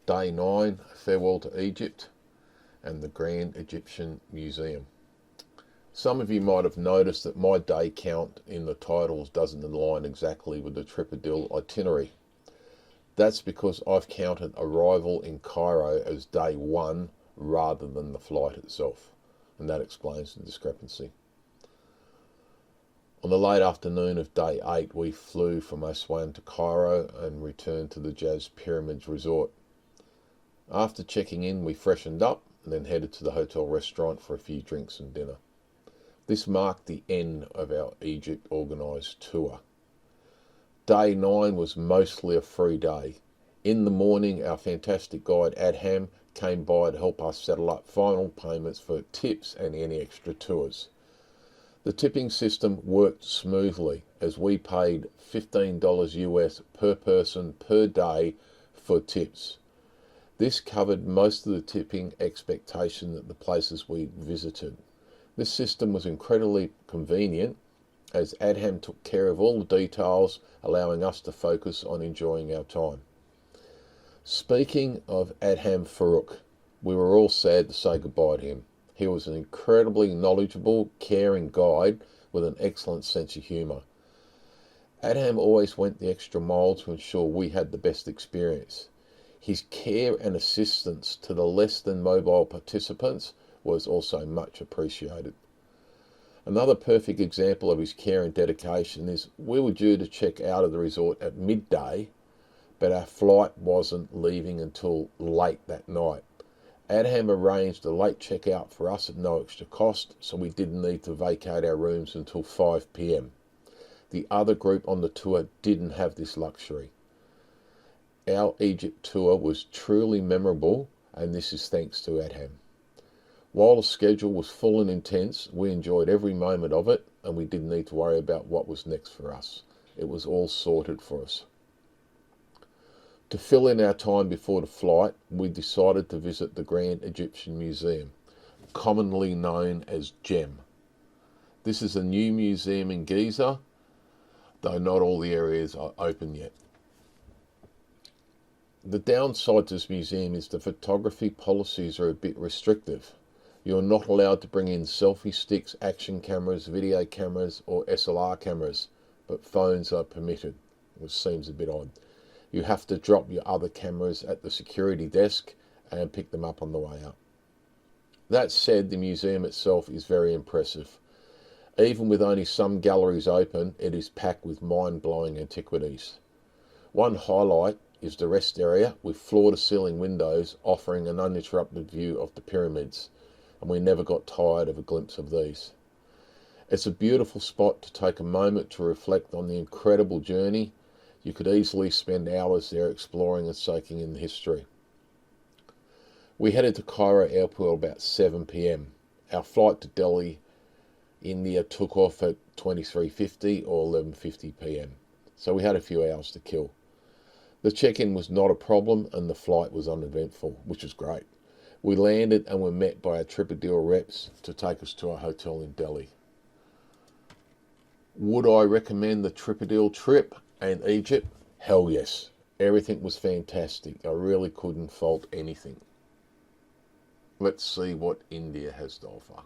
Day 9, Farewell to Egypt, and the Grand Egyptian Museum. Some of you might have noticed that my day count in the titles doesn't align exactly with the Tripodil itinerary. That's because I've counted arrival in Cairo as day 1 rather than the flight itself, and that explains the discrepancy. On the late afternoon of day 8, we flew from Aswan to Cairo and returned to the Jazz Pyramids Resort. After checking in, we freshened up and then headed to the hotel restaurant for a few drinks and dinner. This marked the end of our Egypt organised tour. Day 9 was mostly a free day. In the morning, our fantastic guide Adham came by to help us settle up final payments for tips and any extra tours. The tipping system worked smoothly as we paid $15 US per person per day for tips. This covered most of the tipping expectation at the places we visited. This system was incredibly convenient as Adham took care of all the details, allowing us to focus on enjoying our time. Speaking of Adham Farouk, we were all sad to say goodbye to him. He was an incredibly knowledgeable, caring guide with an excellent sense of humour. Adham always went the extra mile to ensure we had the best experience. His care and assistance to the less than mobile participants was also much appreciated. Another perfect example of his care and dedication is we were due to check out of the resort at midday, but our flight wasn't leaving until late that night. Adham arranged a late checkout for us at no extra cost, so we didn't need to vacate our rooms until 5 p.m. The other group on the tour didn't have this luxury. Our Egypt tour was truly memorable, and this is thanks to Adham. While the schedule was full and intense, we enjoyed every moment of it, and we didn't need to worry about what was next for us. It was all sorted for us. To fill in our time before the flight, we decided to visit the Grand Egyptian Museum, commonly known as GEM. This is a new museum in Giza, though not all the areas are open yet. The downside to this museum is the photography policies are a bit restrictive. You're not allowed to bring in selfie sticks, action cameras, video cameras or SLR cameras, but phones are permitted, which seems a bit odd. You have to drop your other cameras at the security desk and pick them up on the way out. That said, the museum itself is very impressive. Even with only some galleries open, it is packed with mind-blowing antiquities. One highlight is the rest area with floor-to-ceiling windows offering an uninterrupted view of the pyramids, and we never got tired of a glimpse of these. It's a beautiful spot to take a moment to reflect on the incredible journey. You could easily spend hours there exploring and soaking in the history. We headed to Cairo airport about 7 p.m. Our flight to Delhi, India took off at 23:50 or 11:50 p.m. So we had a few hours to kill. The check-in was not a problem and the flight was uneventful, which was great. We landed and were met by our Tripodil reps to take us to our hotel in Delhi. Would I recommend the Tripodil trip and Egypt? Hell yes. Everything was fantastic. I really couldn't fault anything. Let's see what India has to offer.